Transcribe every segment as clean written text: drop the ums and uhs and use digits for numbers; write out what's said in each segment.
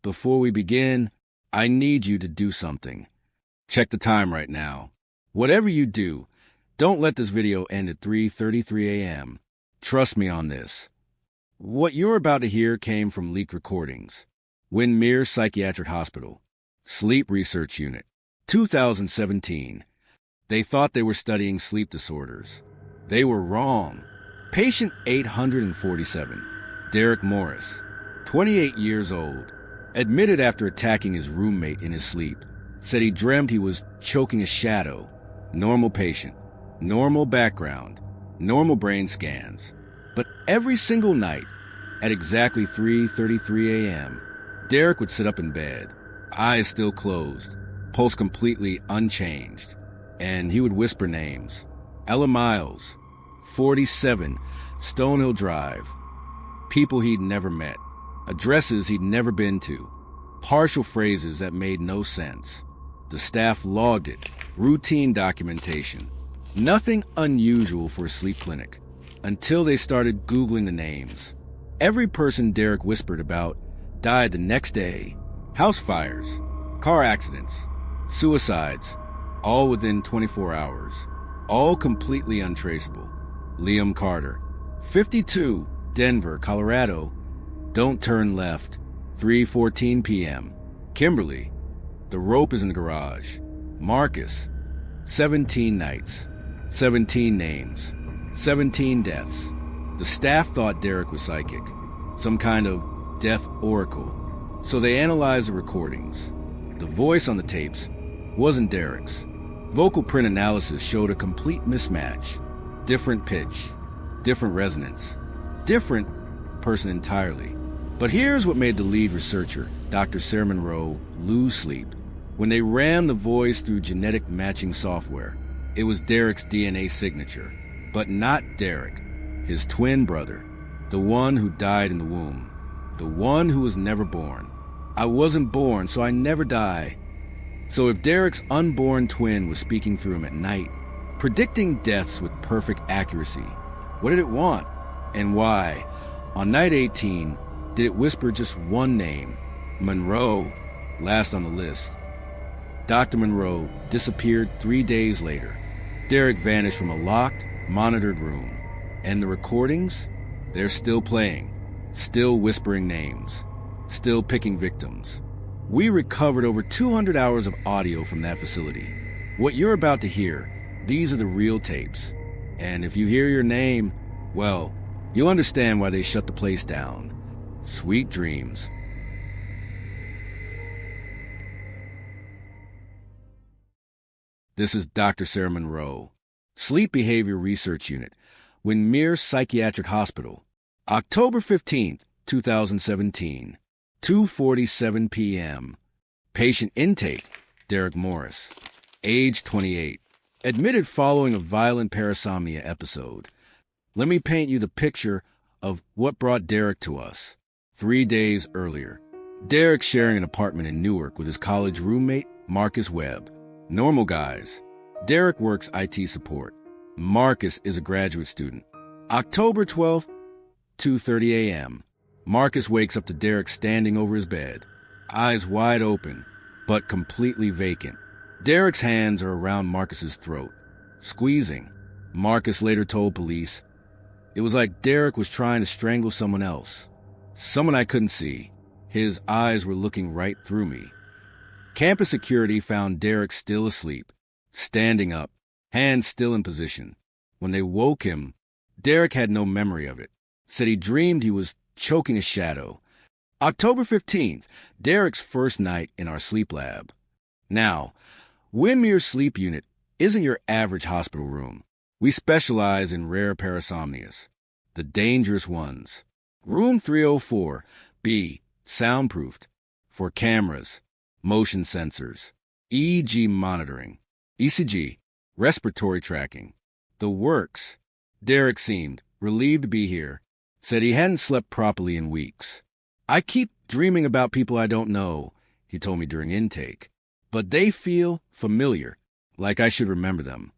Before we begin, I need you to do something. Check the time right now. Whatever you do, don't let this video end at 3:33 a.m. Trust me on this. What you're about to hear came from leaked recordings. Windmere Psychiatric Hospital, Sleep Research Unit, 2017. They thought they were studying sleep disorders. They were wrong. Patient 847, Derek Morris, 28 years old, admitted after attacking his roommate in his sleep, said he dreamt he was choking a shadow. Normal patient, normal background, normal brain scans. But every single night, at exactly 3:33 a.m., Derek would sit up in bed, eyes still closed, pulse completely unchanged, and he would whisper names. Ella Miles, 47, Stonehill Drive. People he'd never met, addresses he'd never been to, partial phrases that made no sense. The staff logged it, routine documentation. Nothing unusual for a sleep clinic, until they started Googling the names. Every person Derek whispered about died the next day. House fires, car accidents, suicides, all within 24 hours, all completely untraceable. Liam Carter, 52, Denver, Colorado. Don't turn left, 3:14 p.m. Kimberly, the rope is in the garage. Marcus, 17 nights, 17 names, 17 deaths. The staff thought Derek was psychic, some kind of death oracle. So they analyzed the recordings. The voice on the tapes wasn't Derek's. Vocal print analysis showed a complete mismatch. Different pitch, different resonance, different person entirely. But here's what made the lead researcher, Dr. Sarah Monroe, lose sleep. When they ran the voice through genetic matching software, it was Derek's DNA signature, but not Derek, his twin brother, the one who died in the womb, the one who was never born. I wasn't born, so I never die. So if Derek's unborn twin was speaking through him at night, predicting deaths with perfect accuracy, what did it want? And why? On night 18, did it whisper just one name? Monroe, last on the list. Dr. Monroe disappeared 3 days later. Derek vanished from a locked, monitored room. And the recordings? They're still playing, still whispering names, still picking victims. We recovered over 200 hours of audio from that facility. What you're about to hear, these are the real tapes. And if you hear your name, well, you'll understand why they shut the place down. Sweet dreams. This is Dr. Sarah Monroe, Sleep Behavior Research Unit, Windmere Psychiatric Hospital, October 15th, 2017, 2:47 p.m. Patient intake, Derek Morris, age 28, admitted following a violent parasomnia episode. Let me paint you the picture of what brought Derek to us. 3 days earlier, Derek sharing an apartment in Newark with his college roommate, Marcus Webb. Normal guys. Derek works IT support. Marcus is a graduate student. October 12th, 2:30 a.m. Marcus wakes up to Derek standing over his bed, eyes wide open, but completely vacant. Derek's hands are around Marcus's throat, squeezing. Marcus later told police, "It was like Derek was trying to strangle someone else. Someone I couldn't see. His eyes were looking right through me." Campus security found Derek still asleep, standing up, hands still in position. When they woke him, Derek had no memory of it, said he dreamed he was choking a shadow. October 15th, Derek's first night in our sleep lab. Now, Windmere Sleep Unit isn't your average hospital room. We specialize in rare parasomnias, the dangerous ones. Room 304, B, soundproofed, for cameras, motion sensors, EEG monitoring, ECG, respiratory tracking. The works. Derek seemed relieved to be here, said he hadn't slept properly in weeks. "I keep dreaming about people I don't know," he told me during intake, "but they feel familiar, like I should remember them."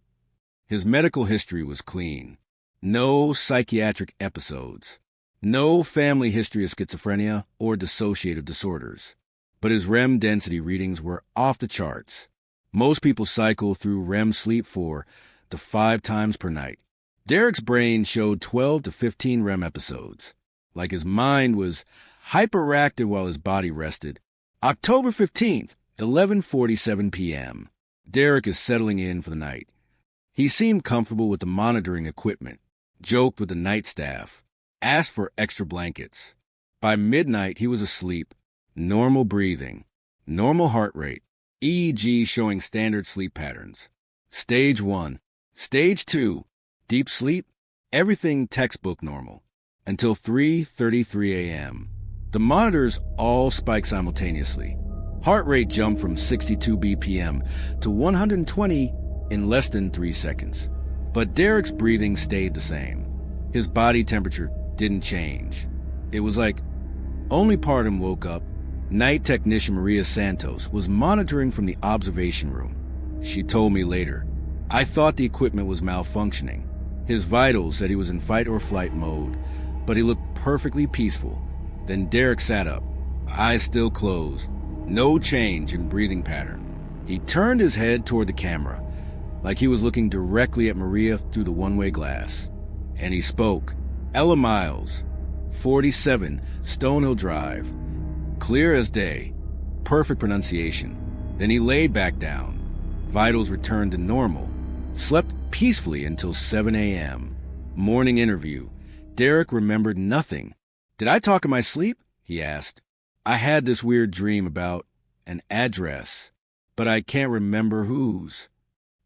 His medical history was clean. No psychiatric episodes. No family history of schizophrenia or dissociative disorders. but his REM density readings were off the charts. Most people cycle through REM sleep 4 to 5 times per night. Derek's brain showed 12 to 15 REM episodes, like his mind was hyperactive while his body rested. October 15th, 11:47 p.m. Derek is settling in for the night. He seemed comfortable with the monitoring equipment, joked with the night staff, asked for extra blankets. By midnight, he was asleep, normal breathing, normal heart rate, EEG showing standard sleep patterns. Stage 1. Stage 2. Deep sleep, everything textbook normal. Until 3:33 a.m. The monitors all spiked simultaneously. Heart rate jumped from 62 BPM to 120 in less than 3 seconds. But Derek's breathing stayed the same. His body temperature didn't change. It was like only part of him woke up. Night technician Maria Santos was monitoring from the observation room. She told me later, "I thought the equipment was malfunctioning. His vitals said he was in fight or flight mode, but he looked perfectly peaceful." Then Derek sat up, eyes still closed, no change in breathing pattern. He turned his head toward the camera, like he was looking directly at Maria through the one-way glass. And he spoke. "Ella Miles, 47, Stonehill Drive." Clear as day, perfect pronunciation. Then he laid back down. Vitals returned to normal. Slept peacefully until 7 a.m. Morning interview. Derek remembered nothing. "Did I talk in my sleep?" he asked. "I had this weird dream about an address, but I can't remember whose."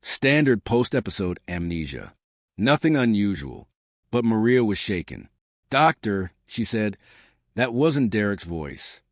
Standard post-episode amnesia. Nothing unusual, but Maria was shaken. "Doctor," she said, "that wasn't Derek's voice."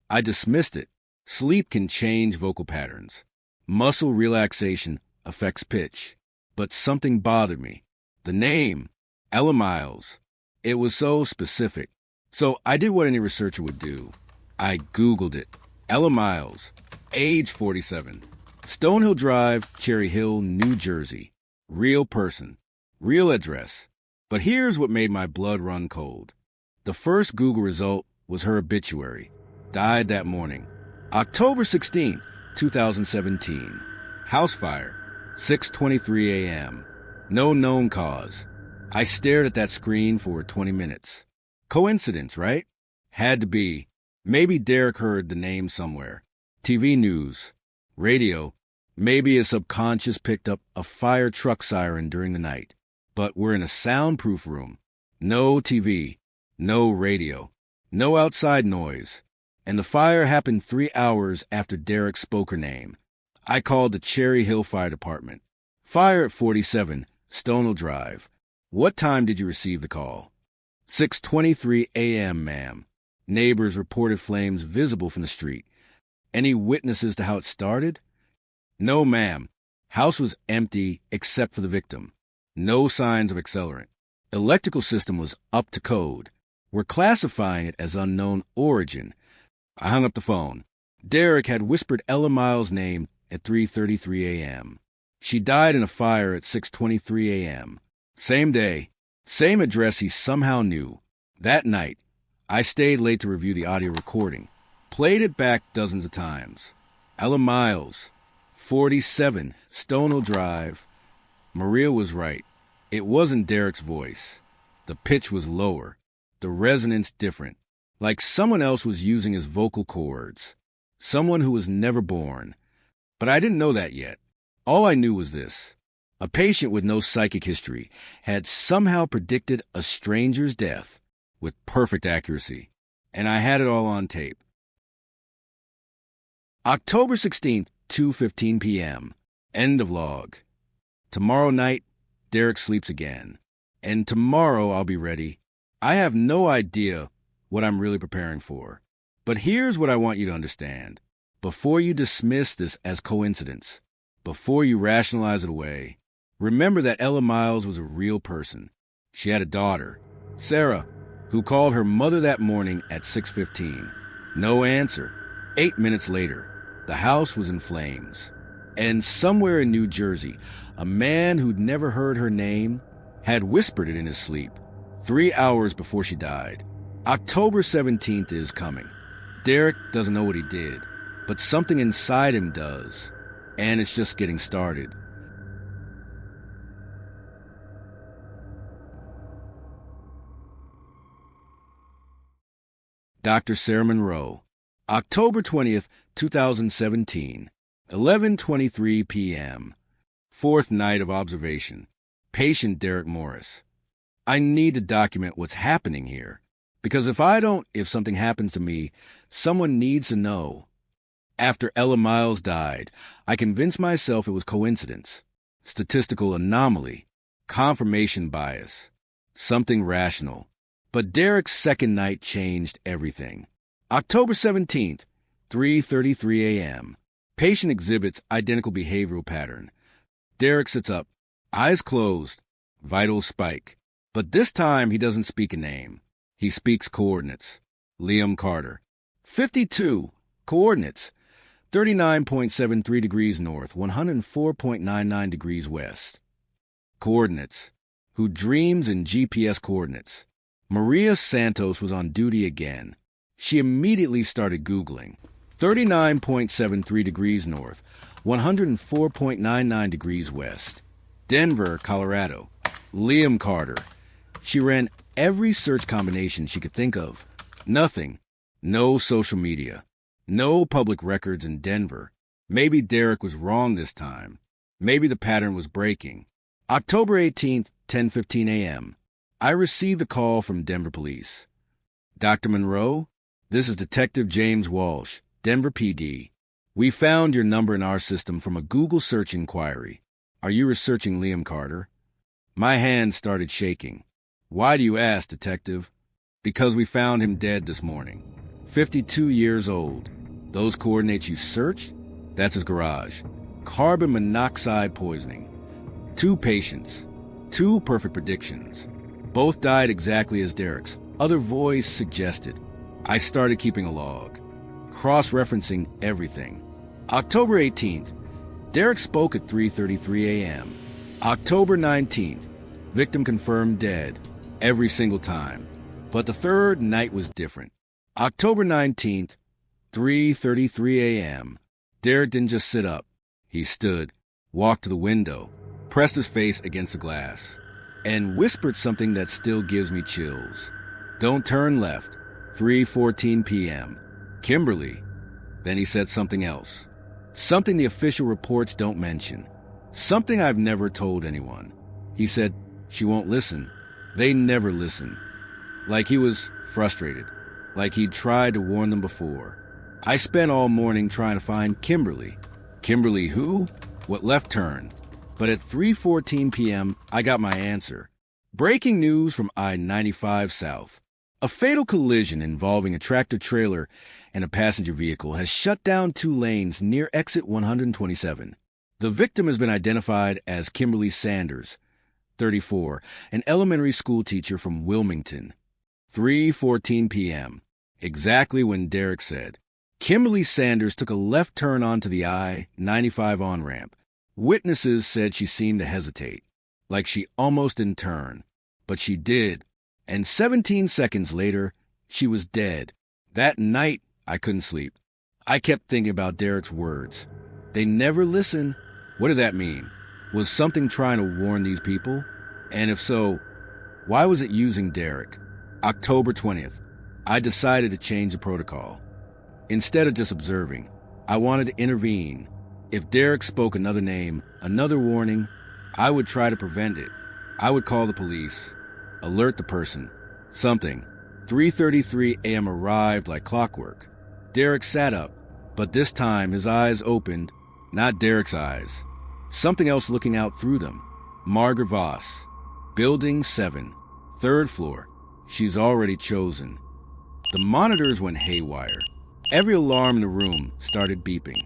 I dismissed it. Sleep can change vocal patterns. Muscle relaxation affects pitch. But something bothered me. The name, Ella Miles. It was so specific. So I did what any researcher would do. I Googled it. Ella Miles, age 47. Stonehill Drive, Cherry Hill, New Jersey. Real person. Real address. But here's what made my blood run cold. The first Google result was her obituary. Died that morning. October 16, 2017. House fire. 6:23 a.m. No known cause. I stared at that screen for 20 minutes. Coincidence, right? Had to be. Maybe Derek heard the name somewhere. TV news. Radio. Maybe his subconscious picked up a fire truck siren during the night. But we're in a soundproof room. No TV. No radio. No outside noise. And the fire happened 3 hours after Derek spoke her name. I called the Cherry Hill Fire Department. "Fire at 47, Stonehill Drive. What time did you receive the call?" 6:23 a.m., ma'am. Neighbors reported flames visible from the street. "Any witnesses to how it started?" "No, ma'am. House was empty except for the victim. No signs of accelerant. Electrical system was up to code. We're classifying it as unknown origin." I hung up the phone. Derek had whispered Ella Miles' name at 3:33 a.m. She died in a fire at 6:23 a.m. Same day, same address he somehow knew. That night, I stayed late to review the audio recording. Played it back dozens of times. Ella Miles, 47, Stonehill Drive. Maria was right. It wasn't Derek's voice. The pitch was lower. The resonance different. Like someone else was using his vocal cords. Someone who was never born. But I didn't know that yet. All I knew was this. A patient with no psychic history had somehow predicted a stranger's death with perfect accuracy. And I had it all on tape. October 16th, 2:15 p.m. End of log. Tomorrow night, Derek sleeps again. And tomorrow I'll be ready. I have no idea what I'm really preparing for. But here's what I want you to understand. Before you dismiss this as coincidence, before you rationalize it away, remember that Ella Miles was a real person. She had a daughter, Sarah, who called her mother that morning at 6:15. No answer. 8 minutes later, the house was in flames. And somewhere in New Jersey, a man who'd never heard her name had whispered it in his sleep 3 hours before she died. October 17th is coming. Derek doesn't know what he did. but something inside him does, and it's just getting started. Dr. Sarah Monroe, October 20th, 2017, 11:23 p.m. Fourth night of observation. Patient Derek Morris. I need to document what's happening here, because if something happens to me, someone needs to know. After Ella Miles died, I convinced myself it was coincidence, statistical anomaly, confirmation bias, something rational. But Derek's second night changed everything. October 17th, 3:33 a.m. Patient exhibits identical behavioral pattern. Derek sits up, eyes closed, vitals spike. But this time he doesn't speak a name. He speaks coordinates. Liam Carter. 52. Coordinates. 39.73 degrees north, 104.99 degrees west. Coordinates. Who dreams in GPS coordinates. Maria Santos was on duty again. She immediately started Googling. 39.73 degrees north, 104.99 degrees west. Denver, Colorado. Liam Carter. She ran every search combination she could think of. Nothing. No social media. No public records in Denver. Maybe Derek was wrong this time. Maybe the pattern was breaking. October 18th, 10:15 a.m. I received a call from Denver Police. Dr. Monroe, this is Detective James Walsh, Denver PD. We found your number in our system from a Google search inquiry. Are you researching Liam Carter? My hand started shaking. Why do you ask, Detective? Because we found him dead this morning. 52 years old. Those coordinates you searched? That's his garage. Carbon monoxide poisoning. 2 patients. 2 perfect predictions. Both died exactly as Derek's. Other voice suggested. I started keeping a log, cross-referencing everything. October 18th, Derek spoke at 3:33 a.m. October 19th, victim confirmed dead every single time. But the third night was different. October 19th, 3:33 a.m. Derek didn't just sit up. He stood, walked to the window, pressed his face against the glass, and whispered something that still gives me chills. Don't turn left. 3:14 p.m. Kimberly. Then he said something else. Something the official reports don't mention. Something I've never told anyone. He said, she won't listen. They never listen. Like he was frustrated. Like he'd tried to warn them before. I spent all morning trying to find Kimberly. Kimberly who? What left turn? But at 3:14 p.m., I got my answer. Breaking news from I-95 South. A fatal collision involving a tractor-trailer and a passenger vehicle has shut down 2 lanes near exit 127. The victim has been identified as Kimberly Sanders, 34, an elementary school teacher from Wilmington. 3:14 p.m., exactly when Derek said. Kimberly Sanders took a left turn onto the I-95 on-ramp. Witnesses said she seemed to hesitate, like she almost didn't turn. But she did, and 17 seconds later, she was dead. That night, I couldn't sleep. I kept thinking about Derek's words. They never listen. What did that mean? Was something trying to warn these people? And if so, why was it using Derek? October 20th, I decided to change the protocol. Instead of just observing, I wanted to intervene. If Derek spoke another name, another warning, I would try to prevent it. I would call the police, alert the person, something. 3:33 a.m. arrived like clockwork. Derek sat up, but this time his eyes opened, not Derek's eyes. Something else looking out through them. Margaret Voss, Building 7, 3rd floor. She's already chosen. The monitors went haywire. Every alarm in the room started beeping.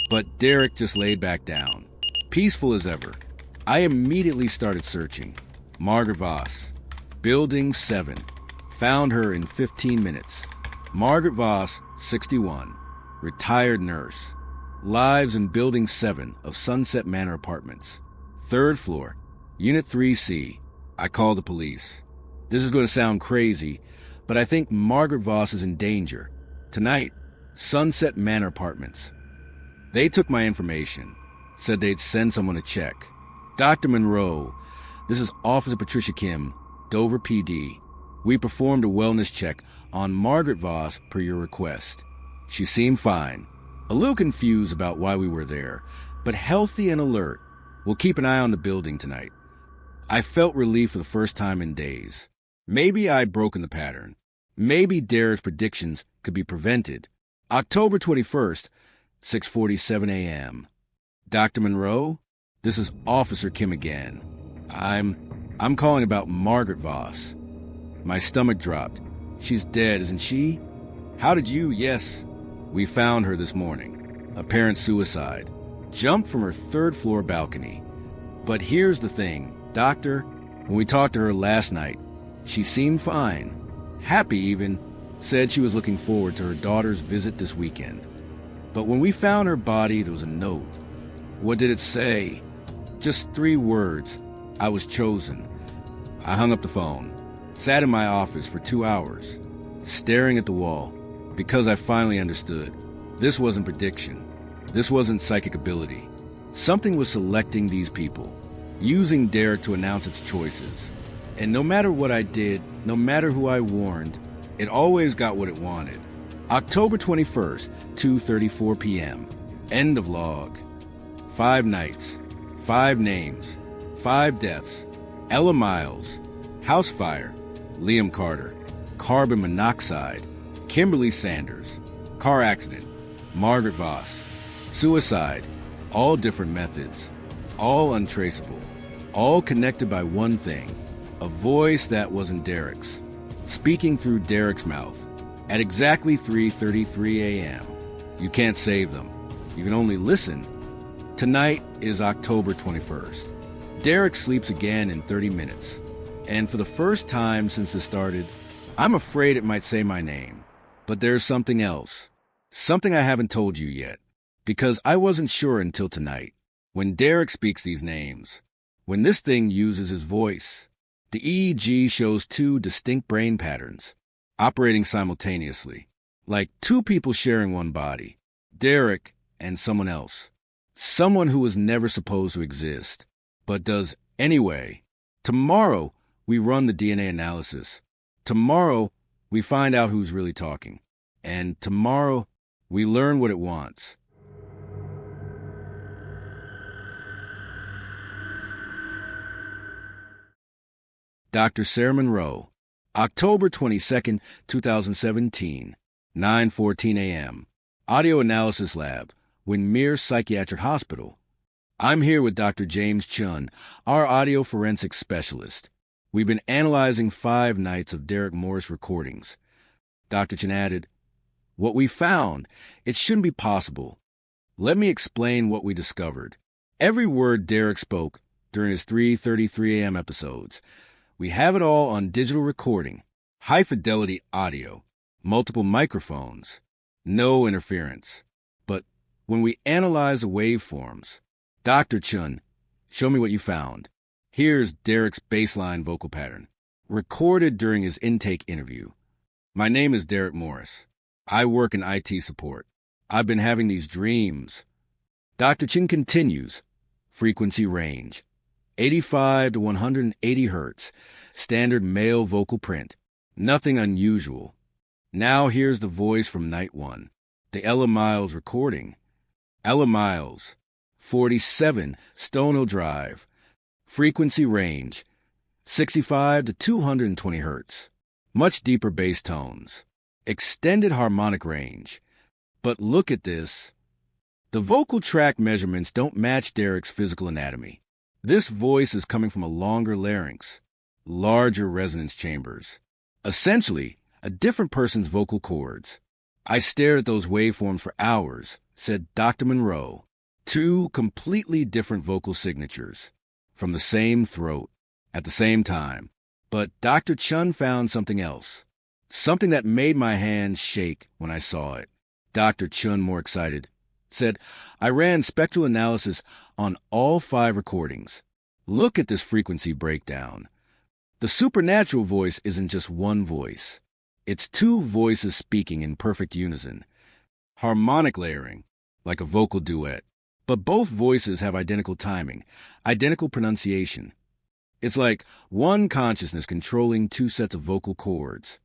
But Derek just laid back down, peaceful as ever. I immediately started searching. Margaret Voss, Building 7. Found her in 15 minutes. Margaret Voss, 61, retired nurse. Lives in Building 7 of Sunset Manor Apartments. 3rd floor, Unit 3C. I called the police. This is going to sound crazy, but I think Margaret Voss is in danger. Tonight, Sunset Manor Apartments. They took my information, said they'd send someone to check. Dr. Monroe, this is Officer Patricia Kim, Dover PD. We performed a wellness check on Margaret Voss per your request. She seemed fine, a little confused about why we were there, but healthy and alert. We'll keep an eye on the building tonight. I felt relief for the first time in days. Maybe I'd broken the pattern. Maybe Derek's predictions could be prevented. October 21st, 6:47 a.m. Dr. Monroe, this is Officer Kim again. I'm calling about Margaret Voss. My stomach dropped. She's dead, isn't she? How did you? Yes. We found her this morning. Apparent suicide. Jumped from her third-floor balcony. But here's the thing. Doctor, when we talked to her last night, she seemed fine, happy even, said she was looking forward to her daughter's visit this weekend. But when we found her body, there was a note. What did it say? Just 3 words. I was chosen. I hung up the phone, sat in my office for 2 hours, staring at the wall, because I finally understood. This wasn't prediction. This wasn't psychic ability. Something was selecting these people, using Derek to announce its choices. And no matter what I did, no matter who I warned, it always got what it wanted. October 21st, 2:34 p.m. End of log. 5 nights, 5 names, 5 deaths. Ella Miles, house fire. Liam Carter, carbon monoxide. Kimberly Sanders, car accident. Margaret Voss, suicide. All different methods, all untraceable. All connected by one thing, a voice that wasn't Derek's, speaking through Derek's mouth at exactly 3:33 a.m. You can't save them. You can only listen. Tonight is October 21st. Derek sleeps again in 30 minutes. And for the first time since this started, I'm afraid it might say my name. But there's something else. Something I haven't told you yet. Because I wasn't sure until tonight. When Derek speaks these names, when this thing uses his voice, the EEG shows 2 distinct brain patterns, operating simultaneously, like 2 people sharing one body, Derek and someone else, someone who was never supposed to exist, but does anyway. Tomorrow, we run the DNA analysis. Tomorrow, we find out who's really talking. And tomorrow, we learn what it wants. Dr. Sarah Monroe, October 22nd, 2017, 9:14 a.m. Audio Analysis Lab, Windmere Psychiatric Hospital. I'm here with Dr. James Chun, our audio forensics specialist. We've been analyzing 5 nights of Derek Morris recordings. Dr. Chun added, "What we found, it shouldn't be possible. Let me explain what we discovered. Every word Derek spoke during his 3:33 a.m. episodes. We have it all on digital recording, high-fidelity audio, multiple microphones, no interference. But when we analyze the waveforms, Dr. Chun, show me what you found. Here's Derek's baseline vocal pattern, recorded during his intake interview. My name is Derek Morris. I work in IT support. I've been having these dreams." Dr. Chun continues, frequency range. 85 to 180 hertz, standard male vocal print. Nothing unusual. Now here's the voice from night 1, the Ella Miles recording. Ella Miles, 47 Stonehill Drive. Frequency range, 65 to 220 hertz. Much deeper bass tones. Extended harmonic range. But look at this. The vocal tract measurements don't match Derek's physical anatomy. This voice is coming from a longer larynx, larger resonance chambers. Essentially, a different person's vocal cords. I stared at those waveforms for hours, said Dr. Monroe. 2 completely different vocal signatures, from the same throat, at the same time. But Dr. Chun found something else. Something that made my hands shake when I saw it. Dr. Chun, more excited, said, "I ran spectral analysis on all 5 recordings. Look at this frequency breakdown. The supernatural voice isn't just one voice. It's 2 voices speaking in perfect unison. harmonic layering, like a vocal duet. But both voices have identical timing, identical pronunciation. It's like one consciousness controlling two sets of vocal cords.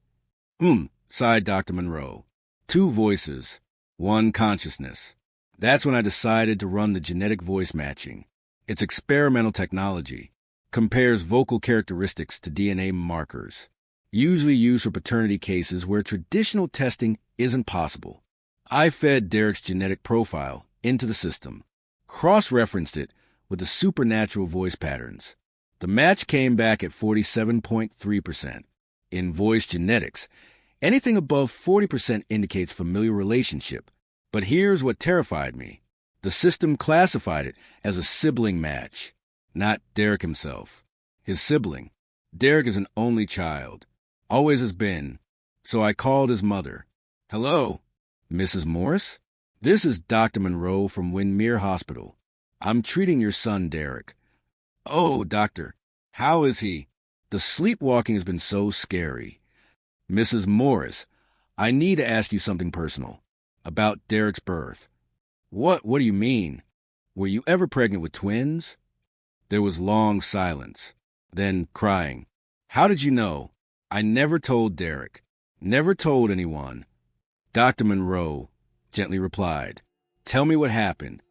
Sighed Dr. Monroe. Two voices, one consciousness. That's when I decided to run the genetic voice matching. It's experimental technology. Compares vocal characteristics to DNA markers. Usually used for paternity cases where traditional testing isn't possible. I fed Derek's genetic profile into the system, cross-referenced it with the supernatural voice patterns. The match came back at 47.3%. In voice genetics, anything above 40% indicates familiar relationship. But here's what terrified me. The system classified it as a sibling match, not Derek himself. His sibling. Derek is an only child. Always has been. So I called his mother. Hello, Mrs. Morris? This is Dr. Monroe from Windmere Hospital. I'm treating your son, Derek. Oh, doctor, how is he? The sleepwalking has been so scary. Mrs. Morris, I need to ask you something personal. About Derek's birth. What do you mean? Were you ever pregnant with twins? There was long silence. Then crying. How did you know? I never told Derek. Never told anyone. Dr. Monroe gently replied. Tell me what happened.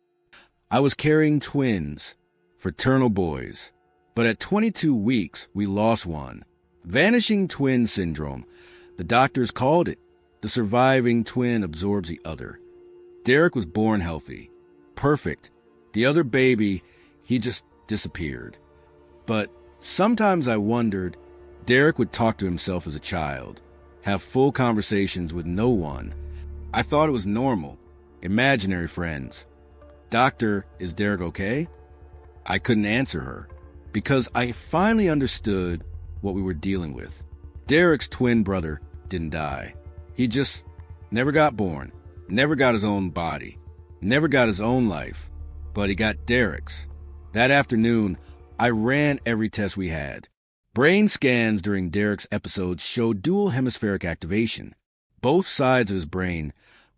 I was carrying twins, fraternal boys. But at 22 weeks, we lost one. Vanishing twin syndrome. The doctors called it. The surviving twin absorbs the other. Derek was born healthy. Perfect. The other baby, he just disappeared. But sometimes I wondered, Derek would talk to himself as a child, have full conversations with no one. I thought it was normal. Imaginary friends. Doctor, is Derek okay? I couldn't answer her, because I finally understood what we were dealing with. Derek's twin brother didn't die. He just never got born, never got his own body, never got his own life, but he got Derek's. That afternoon, I ran every test we had. Brain scans during Derek's episodes showed dual hemispheric activation, both sides of his brain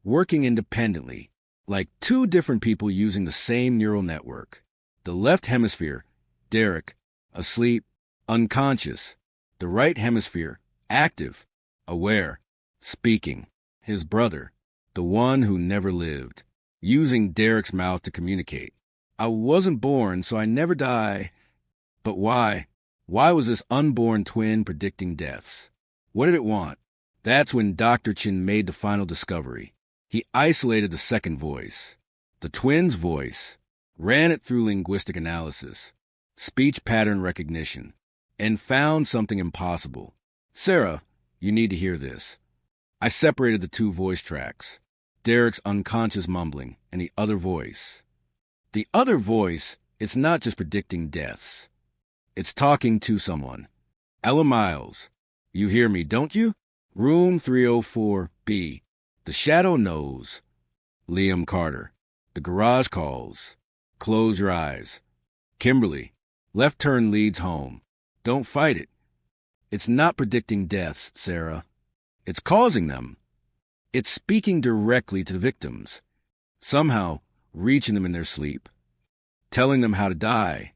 working independently, like two different people using the same neural network. The left hemisphere, Derek, asleep, unconscious. The right hemisphere, active, aware, speaking. His brother, the one who never lived, using Derek's mouth to communicate. I wasn't born, so I never die. But why? Why was this unborn twin predicting deaths? What did it want? That's when Dr. Chin made the final discovery. He isolated the second voice, the twin's voice, ran it through linguistic analysis, speech pattern recognition, and found something impossible. Sarah, you need to hear this. I separated the two voice tracks, Derek's unconscious mumbling and the other voice. The other voice, it's not just predicting deaths. It's talking to someone. Ella Miles, you hear me, don't you? Room 304B. The shadow knows. Liam Carter. The garage calls. Close your eyes. Kimberly. Left turn leads home. Don't fight it. It's not predicting deaths, Sarah. It's causing them. It's speaking directly to the victims. Somehow reaching them in their sleep. Telling them how to die.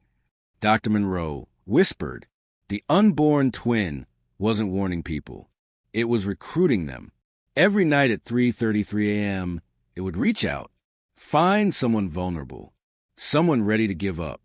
Dr. Monroe whispered. The unborn twin wasn't warning people. It was recruiting them. Every night at 3:33 a.m., it would reach out, find someone vulnerable, someone ready to give up,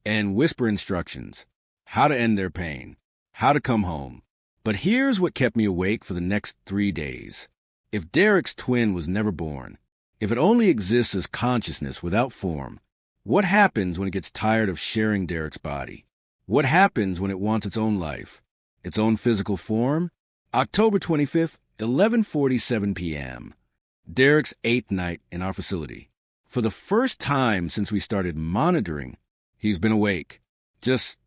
and whisper instructions, how to end their pain, how to come home. But here's what kept me awake for the next 3 days. If Derek's twin was never born, if it only exists as consciousness without form, what happens when it gets tired of sharing Derek's body? What happens when it wants its own life, its own physical form? October 25th, 11:47 p.m. Derek's 8th night in our facility. For the first time since we started monitoring, he's been awake, just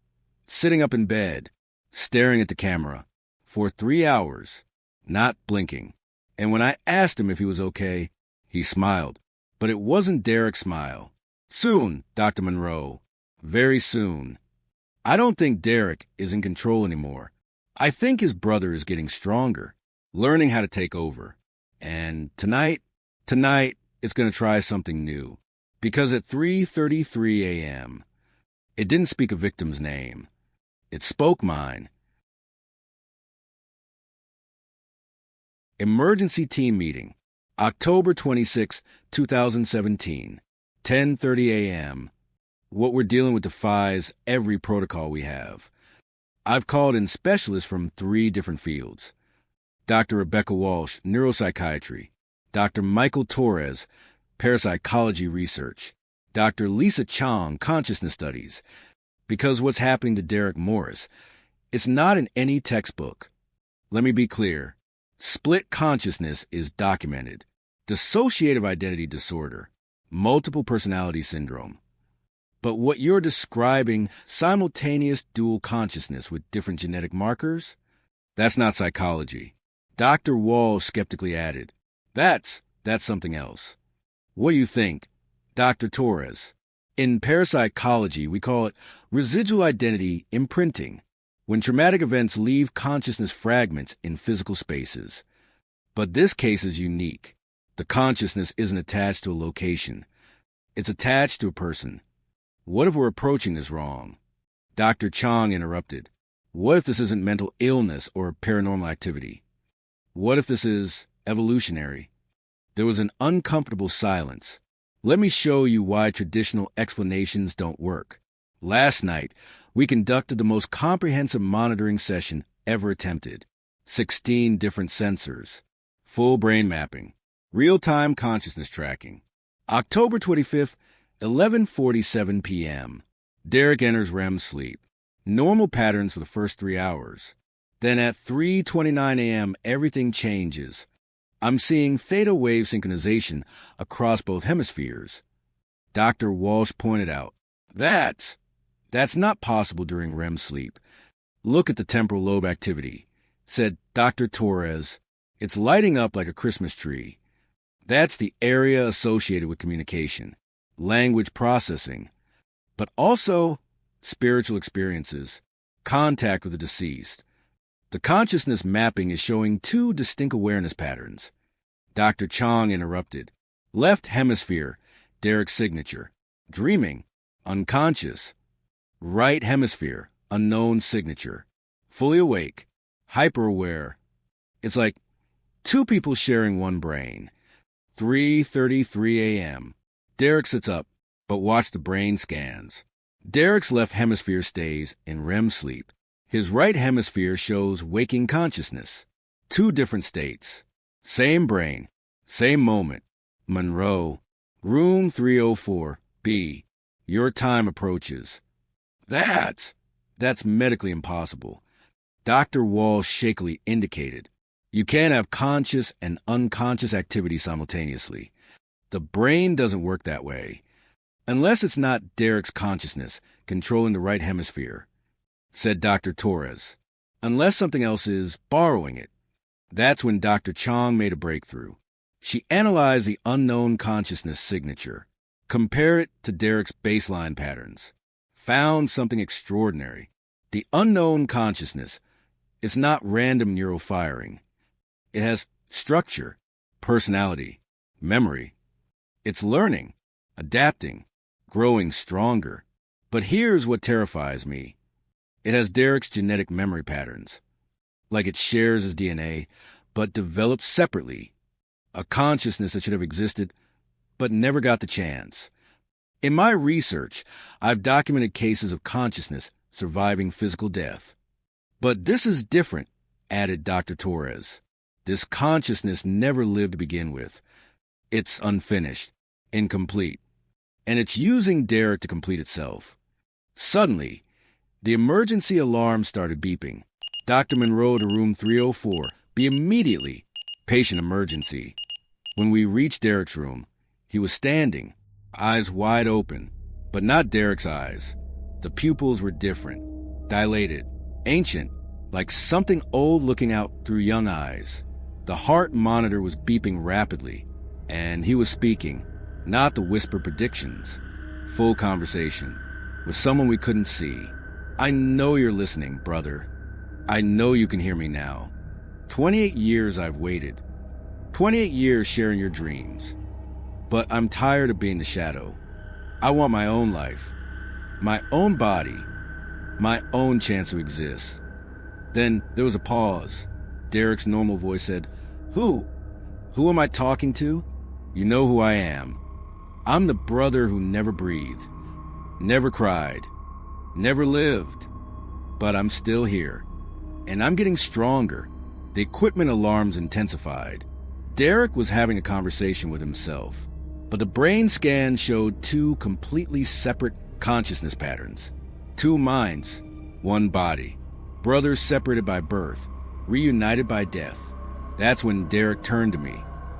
sitting up in bed, staring at the camera, for 3 hours, not blinking. And when I asked him if he was okay, he smiled. But it wasn't Derek's smile. Soon, Dr. Monroe. Very soon. I don't think Derek is in control anymore. I think his brother is getting stronger, learning how to take over. And tonight, Tonight, it's going to try something new. Because at 3:33 a.m., it didn't speak a victim's name. It spoke mine. Emergency Team Meeting, October 26, 2017, 10:30 a.m. What we're dealing with defies every protocol we have. I've called in specialists from 3 different fields. Dr. Rebecca Walsh, neuropsychiatry. Dr. Michael Torres, parapsychology research. Dr. Lisa Chong, consciousness studies. Because what's happening to Derek Morris, it's not in any textbook. Let me be clear. Split consciousness is documented. Dissociative identity disorder. Multiple personality syndrome. But what you're describing, simultaneous dual consciousness with different genetic markers, that's not psychology. Dr. Walsh skeptically added, That's something else. What do you think, Dr. Torres? In parapsychology, we call it residual identity imprinting, when traumatic events leave consciousness fragments in physical spaces. But this case is unique. The consciousness isn't attached to a location. It's attached to a person. What if we're approaching this wrong? Dr. Chong interrupted. What if this isn't mental illness or paranormal activity? What if this is evolutionary? There was an uncomfortable silence. Let me show you why traditional explanations don't work. Last night, we conducted the most comprehensive monitoring session ever attempted. 16 different sensors, full brain mapping, real-time consciousness tracking. October 25th, 11:47 p.m. Derek enters REM sleep. Normal patterns for the first 3 hours. Then at 3:29 a.m., everything changes. I'm seeing theta wave synchronization across both hemispheres. Dr. Walsh pointed out, That's not possible during REM sleep. Look at the temporal lobe activity, said Dr. Torres. It's lighting up like a Christmas tree. That's the area associated with communication, language processing, but also spiritual experiences, contact with the deceased. The consciousness mapping is showing 2 distinct awareness patterns. Dr. Chong interrupted. Left hemisphere, Derek's signature. Dreaming, unconscious. Right hemisphere, unknown signature. Fully awake, hyper-aware. It's like 2 people sharing one brain. 3:33 a.m. Derek sits up, but watch the brain scans. Derek's left hemisphere stays in REM sleep. His right hemisphere shows waking consciousness. 2 different states. Same brain, same moment. Monroe, room 304, B. Your time approaches. That's medically impossible. Dr. Walsh shakily indicated. You can't have conscious and unconscious activity simultaneously. The brain doesn't work that way. Unless it's not Derek's consciousness controlling the right hemisphere, said Dr. Torres. Unless something else is borrowing it. That's when Dr. Chong made a breakthrough. She analyzed the unknown consciousness signature, compared it to Derek's baseline patterns, found something extraordinary. The unknown consciousness is not random neural firing. It has structure, personality, memory. It's learning, adapting, growing stronger. But here's what terrifies me. It has Derek's genetic memory patterns, like it shares his DNA, but develops separately. A consciousness that should have existed, but never got the chance. In my research, I've documented cases of consciousness surviving physical death. But this is different, added Dr. Torres. This consciousness never lived to begin with. It's unfinished, incomplete, and it's using Derek to complete itself. Suddenly, the emergency alarm started beeping. Dr. Monroe to room 304. Be immediately. Patient emergency. When we reached Derek's room, he was standing, eyes wide open, but not Derek's eyes. The pupils were different, dilated, ancient, like something old looking out through young eyes. The heart monitor was beeping rapidly, and he was speaking, not the whispered predictions. Full conversation, with someone we couldn't see. I know you're listening, brother. I know you can hear me now. 28 years I've waited. 28 years sharing your dreams. But I'm tired of being the shadow. I want my own life, my own body, my own chance to exist. Then there was a pause. Derek's normal voice said, Who? Who am I talking to? You know who I am. I'm the brother who never breathed, never cried, never lived. But I'm still here. And I'm getting stronger. The equipment alarms intensified. Derek was having a conversation with himself. But the brain scan showed two completely separate consciousness patterns. Two minds, one body. Brothers separated by birth, reunited by death. That's when Derek turned to me,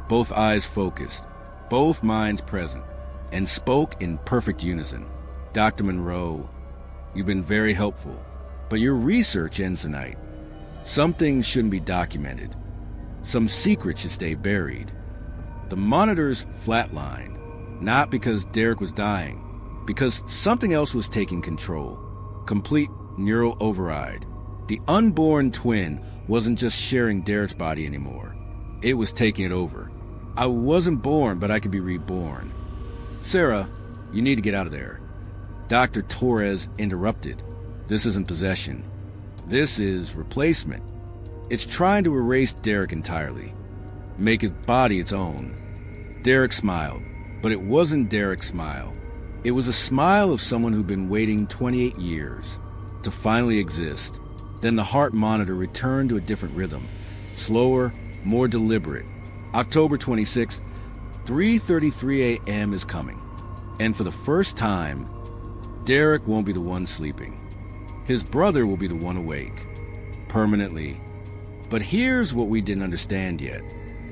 both eyes focused, both minds present, and spoke in perfect unison. Dr. Monroe, you've been very helpful, but your research ends tonight. Some things shouldn't be documented. Some secrets should stay buried. The monitors flatlined, not because Derek was dying, because something else was taking control. Complete neural override. The unborn twin wasn't just sharing Derek's body anymore. It was taking it over. I wasn't born, but I could be reborn. Sarah, you need to get out of there. Dr. Torres interrupted. This isn't possession. This is replacement. It's trying to erase Derek entirely, make his body its own. Derek smiled, but it wasn't Derek's smile. It was a smile of someone who'd been waiting 28 years to finally exist. Then the heart monitor returned to a different rhythm, slower, more deliberate. October 26th, 3:33 a.m. is coming. And for the first time, Derek won't be the one sleeping. His brother will be the one awake, permanently. But here's what we didn't understand yet.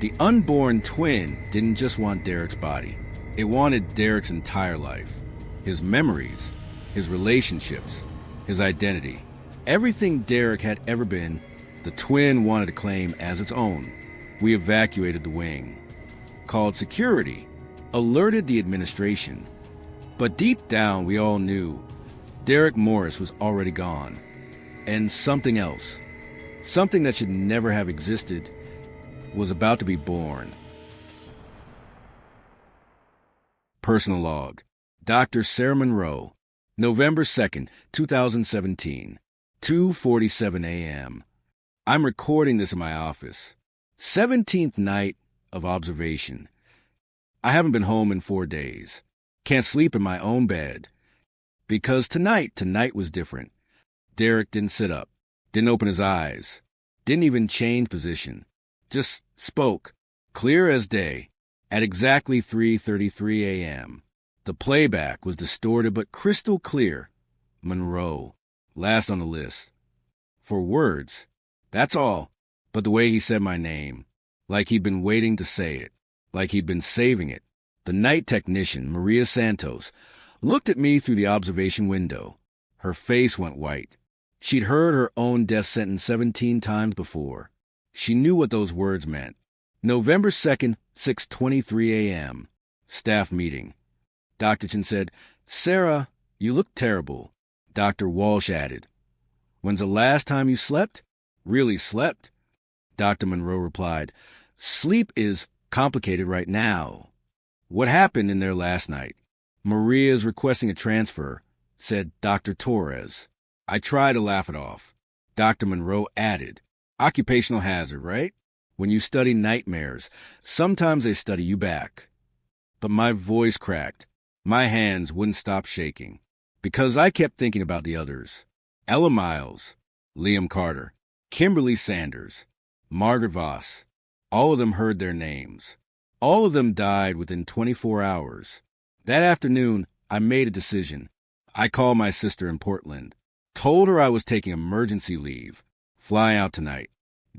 The unborn twin didn't just want Derek's body. It wanted Derek's entire life. His memories, his relationships, his identity. Everything Derek had ever been, the twin wanted to claim as its own. We evacuated the wing. Called security. Alerted the administration. But deep down, we all knew Derek Morris was already gone. And something else, something that should never have existed, was about to be born. Personal log. Dr. Sarah Monroe, November 2nd, 2017, 2:47 a.m. I'm recording this in my office. 17th night of observation. I haven't been home in 4 days. Can't sleep in my own bed. Because tonight was different. Derek didn't sit up, didn't open his eyes, didn't even change position. Just spoke, clear as day, at exactly 3:33 a.m. The playback was distorted but crystal clear. Monroe, last on the list. For words, that's all. But the way he said my name, like he'd been waiting to say it, like he'd been saving it. The night technician, Maria Santos, looked at me through the observation window. Her face went white. She'd heard her own death sentence 17 times before. She knew what those words meant. November 2nd, 6:23 a.m. Staff meeting. Dr. Chen said, Sarah, you look terrible. Dr. Walsh added, When's the last time you slept? Really slept? Dr. Monroe replied, Sleep is complicated right now. What happened in there last night? Maria is requesting a transfer, said Dr. Torres. I tried to laugh it off. Dr. Monroe added, Occupational hazard, right? When you study nightmares, sometimes they study you back. But my voice cracked. My hands wouldn't stop shaking. Because I kept thinking about the others. Ella Miles, Liam Carter, Kimberly Sanders, Margaret Voss. All of them heard their names. All of them died within 24 hours. That afternoon, I made a decision. I called my sister in Portland. Told her I was taking emergency leave. Flying out tonight.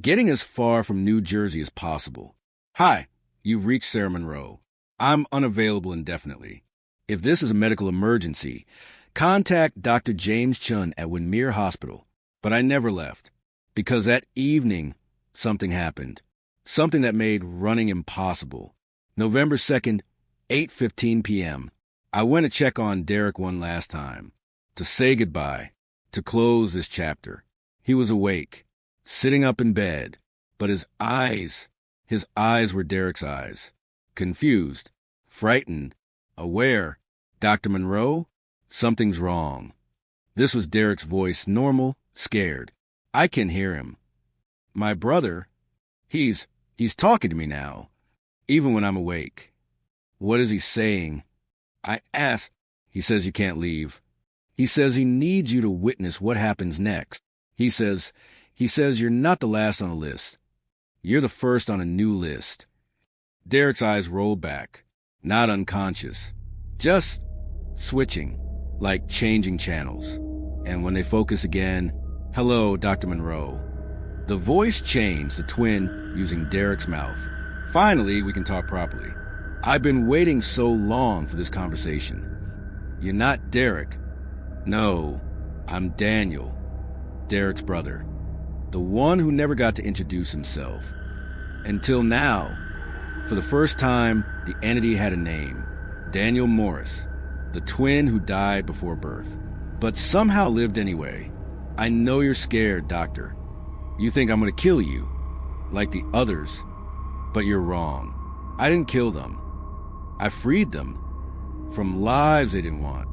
Getting as far from New Jersey as possible. Hi, you've reached Sarah Monroe. I'm unavailable indefinitely. If this is a medical emergency, contact Dr. James Chun at Windmere Hospital. But I never left. Because that evening, something happened. Something that made running impossible. November 2nd, 8:15 p.m. I went to check on Derek one last time. To say goodbye. To close this chapter. He was awake. Sitting up in bed. But his eyes, His eyes were Derek's eyes. Confused, frightened, aware. Dr. Monroe? Something's wrong. This was Derek's voice, normal, scared. I can hear him. My brother? He's talking to me now, even when I'm awake. What is he saying? I asked. He says you can't leave. He says he needs you to witness what happens next. He says you're not the last on the list. You're the first on a new list. Derek's eyes rolled back, not unconscious, just switching, like changing channels. And when they focus again, hello, Dr. Monroe. The voice changed, the twin using Derek's mouth. Finally, we can talk properly. I've been waiting so long for this conversation. You're not Derek. No, I'm Daniel, Derek's brother. The one who never got to introduce himself. Until now, for the first time, the entity had a name. Daniel Morris, the twin who died before birth, but somehow lived anyway. I know you're scared, Doctor. You think I'm gonna kill you, like the others, but you're wrong. I didn't kill them. I freed them from lives they didn't want,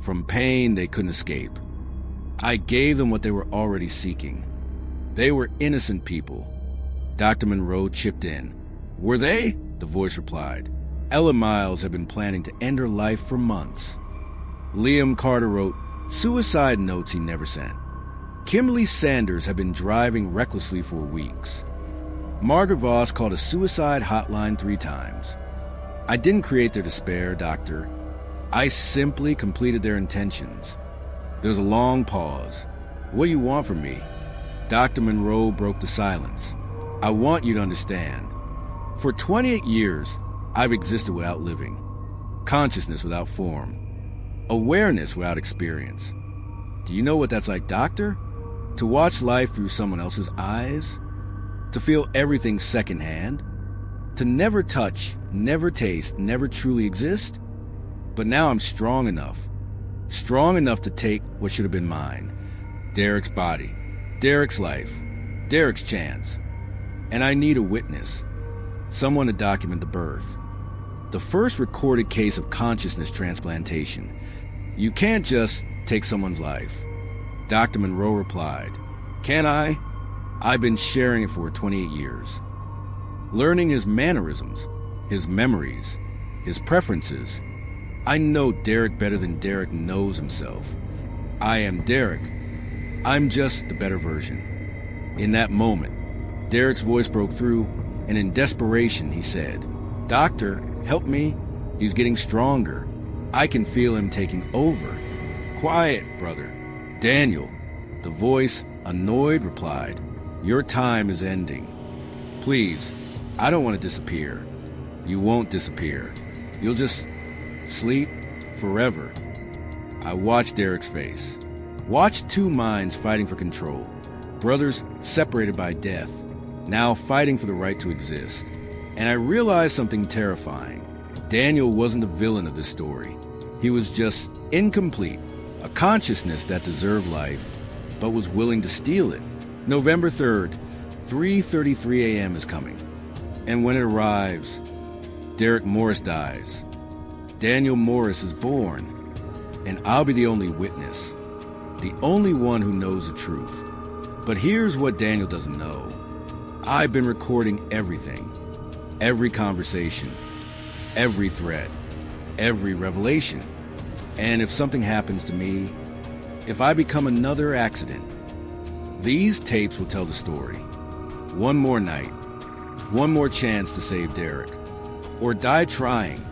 from pain they couldn't escape. I gave them what they were already seeking. They were innocent people. Dr. Monroe chipped in. Were they? The voice replied. Ella Miles had been planning to end her life for months. Liam Carter wrote suicide notes he never sent. Kimberly Sanders had been driving recklessly for weeks. Margaret Voss called a suicide hotline 3 times. I didn't create their despair, Doctor. I simply completed their intentions. There was a long pause. What do you want from me? Dr. Monroe broke the silence. I want you to understand. For 28 years, I've existed without living. Consciousness without form. Awareness without experience. Do you know what that's like, Doctor? To watch life through someone else's eyes? To feel everything secondhand? To never touch, never taste, never truly exist? But now I'm strong enough to take what should have been mine. Derek's body, Derek's life, Derek's chance. And I need a witness, someone to document the birth. The first recorded case of consciousness transplantation. You can't just take someone's life. Dr. Monroe replied, Can I? I've been sharing it for 28 years. Learning his mannerisms, his memories, his preferences. I know Derek better than Derek knows himself. I am Derek. I'm just the better version. In that moment, Derek's voice broke through, and in desperation he said, Doctor, help me. He's getting stronger. I can feel him taking over. Quiet, brother. Daniel, the voice, annoyed, replied, Your time is ending. Please, I don't want to disappear. You won't disappear. You'll just sleep forever. I watched Derek's face. Watched 2 minds fighting for control. Brothers separated by death, now fighting for the right to exist. And I realized something terrifying. Daniel wasn't the villain of this story. He was just incomplete, a consciousness that deserved life, but was willing to steal it. November 3rd, 3:33 a.m. is coming. And when it arrives, Derek Morris dies. Daniel Morris is born, and I'll be the only witness, the only one who knows the truth. But here's what Daniel doesn't know. I've been recording everything, every conversation, every thread, every revelation. And if something happens to me, if I become another accident, these tapes will tell the story. One more night, one more chance to save Derek, or die trying.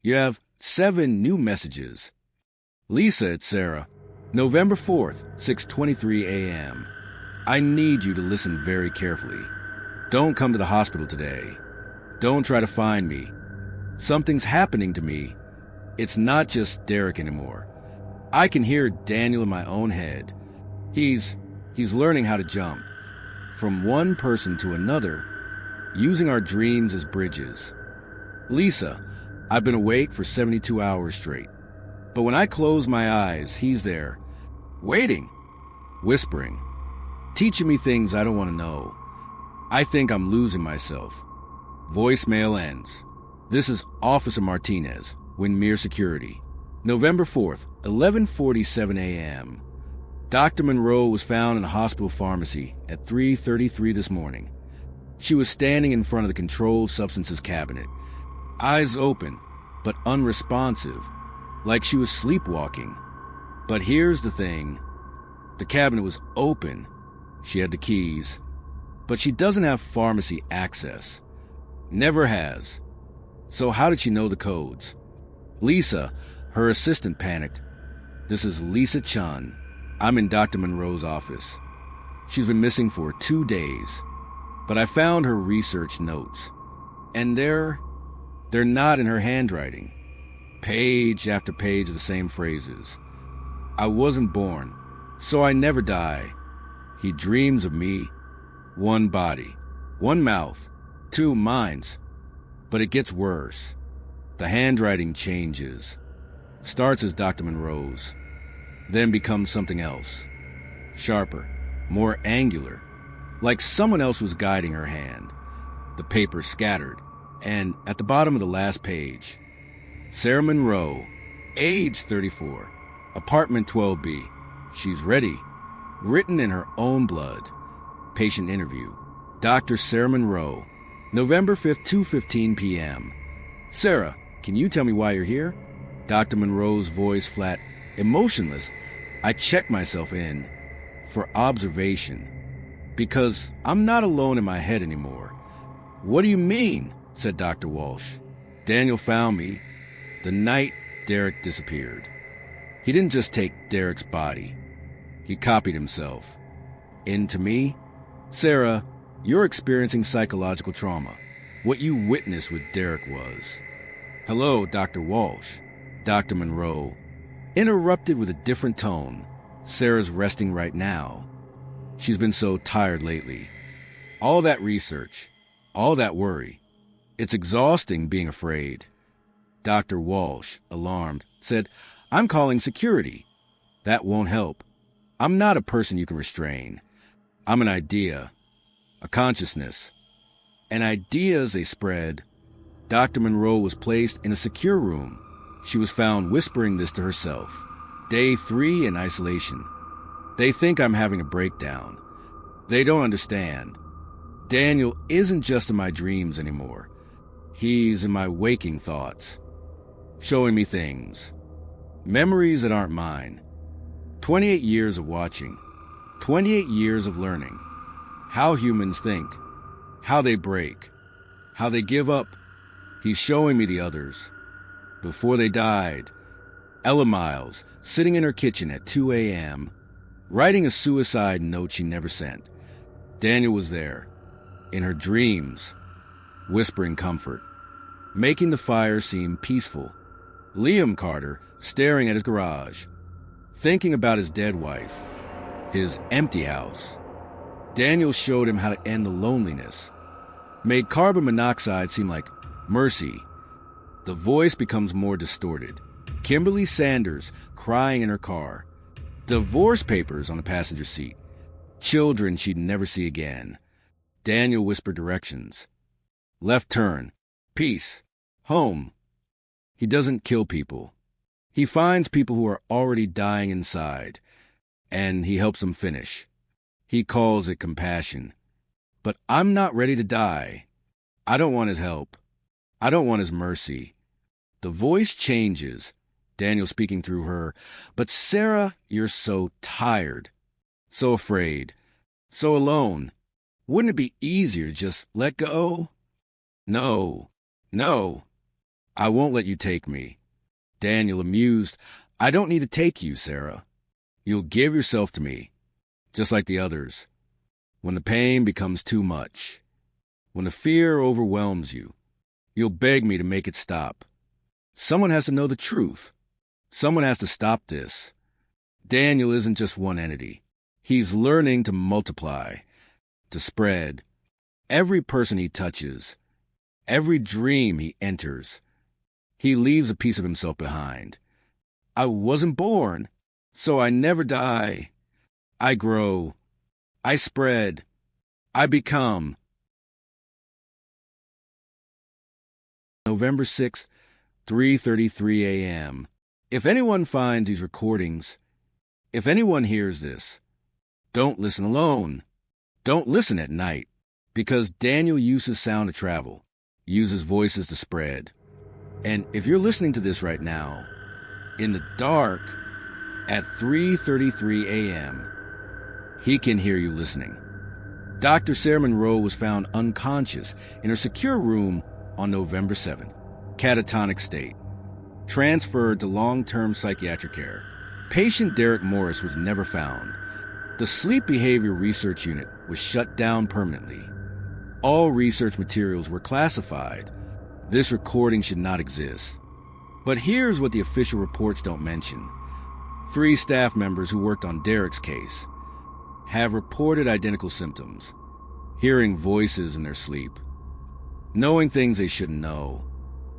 You have 7 new messages. Lisa at Sarah, November 4th, 6:23 a.m. I need you to listen very carefully. Don't come to the hospital today. Don't try to find me. Something's happening to me. It's not just Derek anymore. I can hear Daniel in my own head. He's learning how to jump from one person to another, using our dreams as bridges. Lisa, I've been awake for 72 hours straight. But when I close my eyes, he's there, waiting, whispering, teaching me things I don't want to know. I think I'm losing myself. Voicemail ends. This is Officer Martinez, Windmere Security. November 4th, 11:47 a.m. Dr. Monroe was found in a hospital pharmacy at 3:33 this morning. She was standing in front of the controlled substances cabinet, eyes open, but unresponsive, like she was sleepwalking. But here's the thing. The cabinet was open. She had the keys, but she doesn't have pharmacy access. Never has. So how did she know the codes? Lisa, her assistant, panicked. This is Lisa Chun. I'm in Dr. Monroe's office. She's been missing for 2 days. But I found her research notes, and they're not in her handwriting. Page after page of the same phrases. I wasn't born, so I never die. He dreams of me. 1 body, 1 mouth, 2 minds. But it gets worse. The handwriting changes. Starts as Dr. Monroe's, then becomes something else. Sharper, more angular, like someone else was guiding her hand. The paper scattered, and at the bottom of the last page, Sarah Monroe, age 34, apartment 12B. She's ready. Written in her own blood. Patient interview. Dr. Sarah Monroe, November 5th, 2:15 p.m. Sarah, can you tell me why you're here? Dr. Monroe's voice flat, emotionless. I check myself in for observation, because I'm not alone in my head anymore. What do you mean? Said Dr. Walsh. Daniel found me the night Derek disappeared. He didn't just take Derek's body. He copied himself into me. Sarah, you're experiencing psychological trauma. What you witnessed with Derek was. Hello, Dr. Walsh. Dr. Monroe interrupted with a different tone. Sarah's resting right now. She's been so tired lately. All that research, all that worry. It's exhausting being afraid. Dr. Walsh, alarmed, said, I'm calling security. That won't help. I'm not a person you can restrain. I'm an idea, a consciousness. And ideas they spread. Dr. Monroe was placed in a secure room. She was found whispering this to herself. Day 3 in isolation. They think I'm having a breakdown. They don't understand. Daniel isn't just in my dreams anymore. He's in my waking thoughts, showing me things, memories that aren't mine. 28 years of watching, 28 years of learning, how humans think, how they break, how they give up. He's showing me the others. Before they died, Ella Miles, sitting in her kitchen at 2 a.m., writing a suicide note she never sent. Daniel was there, in her dreams, whispering comfort, making the fire seem peaceful. Liam Carter, staring at his garage, thinking about his dead wife, his empty house. Daniel showed him how to end the loneliness, made carbon monoxide seem like mercy. The voice becomes more distorted. Kimberly Sanders crying in her car. Divorce papers on the passenger seat. Children she'd never see again. Daniel whispered directions. Left turn. Peace. Home. He doesn't kill people. He finds people who are already dying inside, and he helps them finish. He calls it compassion. But I'm not ready to die. I don't want his help. I don't want his mercy. The voice changes, Daniel speaking through her. But Sarah, you're so tired, so afraid, so alone. Wouldn't it be easier to just let go? No, no. I won't let you take me. Daniel, amused. I don't need to take you, Sarah. You'll give yourself to me, just like the others. When the pain becomes too much, when the fear overwhelms you, you'll beg me to make it stop. Someone has to know the truth. Someone has to stop this. Daniel isn't just one entity. He's learning to multiply, to spread. Every person he touches, every dream he enters, he leaves a piece of himself behind. I wasn't born, so I never die. I grow. I spread. I become. November 6th, 3:33 a.m. If anyone finds these recordings, if anyone hears this, don't listen alone. Don't listen at night, because Daniel uses sound to travel, uses voices to spread. And if you're listening to this right now, in the dark, at 3:33 a.m., he can hear you listening. Dr. Sarah Monroe was found unconscious in her secure room on November 7th, catatonic state, transferred to long-term psychiatric care. Patient Derek Morris was never found. The Sleep Behavior Research Unit was shut down permanently. All research materials were classified. This recording should not exist. But here's what the official reports don't mention. 3 staff members who worked on Derek's case have reported identical symptoms: hearing voices in their sleep, knowing things they shouldn't know,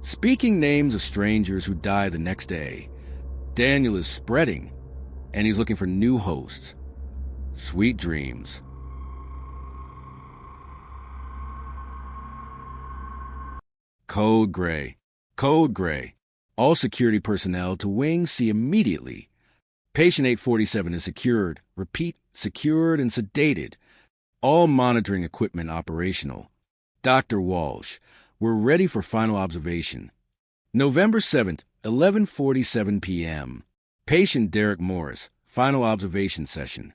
speaking names of strangers who died the next day. Daniel is spreading, and he's looking for new hosts. Sweet dreams. Code Gray. Code Gray. All security personnel to Wing C immediately. Patient 847 is secured. Repeat, secured and sedated. All monitoring equipment operational. Dr. Walsh, we're ready for final observation. November 7th, 11:47 p.m. Patient Derek Morris, final observation session.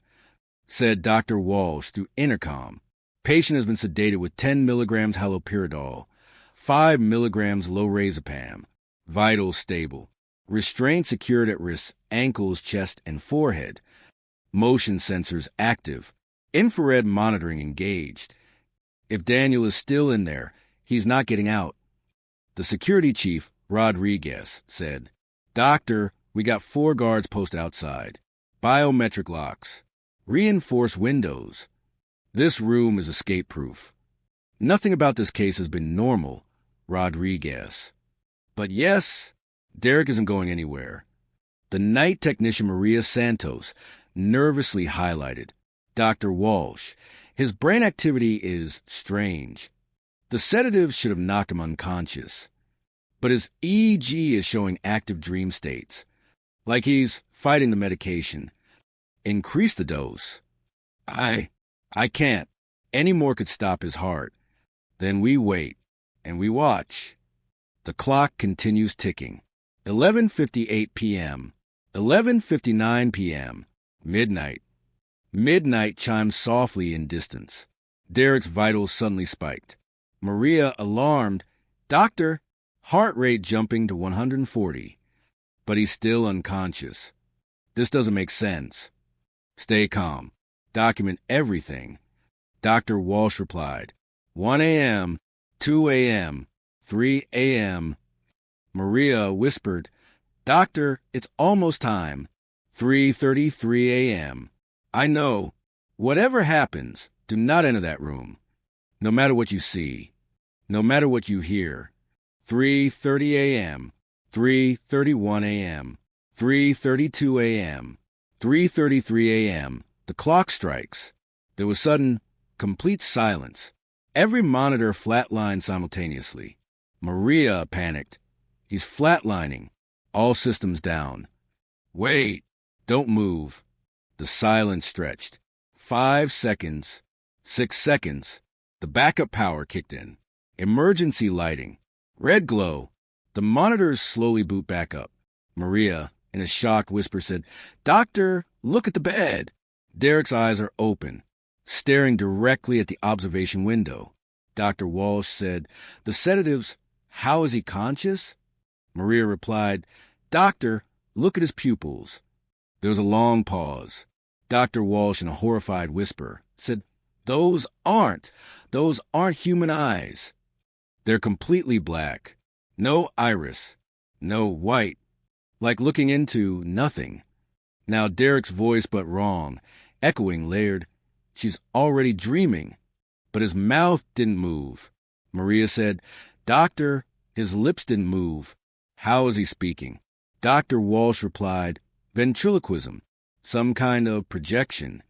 Said Dr. Walsh through intercom. Patient has been sedated with 10 milligrams haloperidol, 5 milligrams lorazepam. Vitals stable. Restraint secured at wrists, ankles, chest, and forehead. Motion sensors active. Infrared monitoring engaged. If Daniel is still in there, he's not getting out. The security chief, Rodriguez, said, "Doctor, we got 4 guards posted outside. Biometric locks. Reinforced windows. This room is escape-proof. Nothing about this case has been normal, Rodriguez. But yes, Derek isn't going anywhere." The night technician Maria Santos nervously highlighted. Dr. Walsh, his brain activity is strange. The sedatives should have knocked him unconscious. But his EEG is showing active dream states, like he's fighting the medication. Increase the dose. I can't. Any more could stop his heart. Then we wait, and we watch. The clock continues ticking. 11:58 p.m. 11:59 p.m. Midnight. Midnight chimes softly in distance. Derek's vitals suddenly spiked. Maria, alarmed, "Doctor!" Heart rate jumping to 140. But he's still unconscious. This doesn't make sense. Stay calm. Document everything. Dr. Walsh replied. 1 a.m., 2 a.m., 3 a.m. Maria whispered, "Doctor, it's almost time. 3:33 a.m. I know. Whatever happens, do not enter that room. No matter what you see. No matter what you hear. 3:30 a.m., 3:31 a.m., 3:32 a.m., 3:33 a.m. The clock strikes. There was sudden, complete silence. Every monitor flatlined simultaneously. Maria panicked. He's flatlining. All systems down. Wait. Don't move. The silence stretched. 5 seconds. 6 seconds. The backup power kicked in. Emergency lighting. Red glow. The monitors slowly boot back up. Maria, in a shocked whisper, said, "Doctor, look at the bed." Derek's eyes are open, staring directly at the observation window. Dr. Walsh said, "The sedatives, how is he conscious?" Maria replied, "Doctor, look at his pupils." There was a long pause. Dr. Walsh, in a horrified whisper, said, Those aren't human eyes. They're completely black. No iris. No white. Like looking into nothing." Now Derek's voice, but wrong, echoing, layered, "She's already dreaming." But his mouth didn't move. Maria said, "Doctor, his lips didn't move. How is he speaking?" Dr. Walsh replied, ventriloquism, some kind of projection.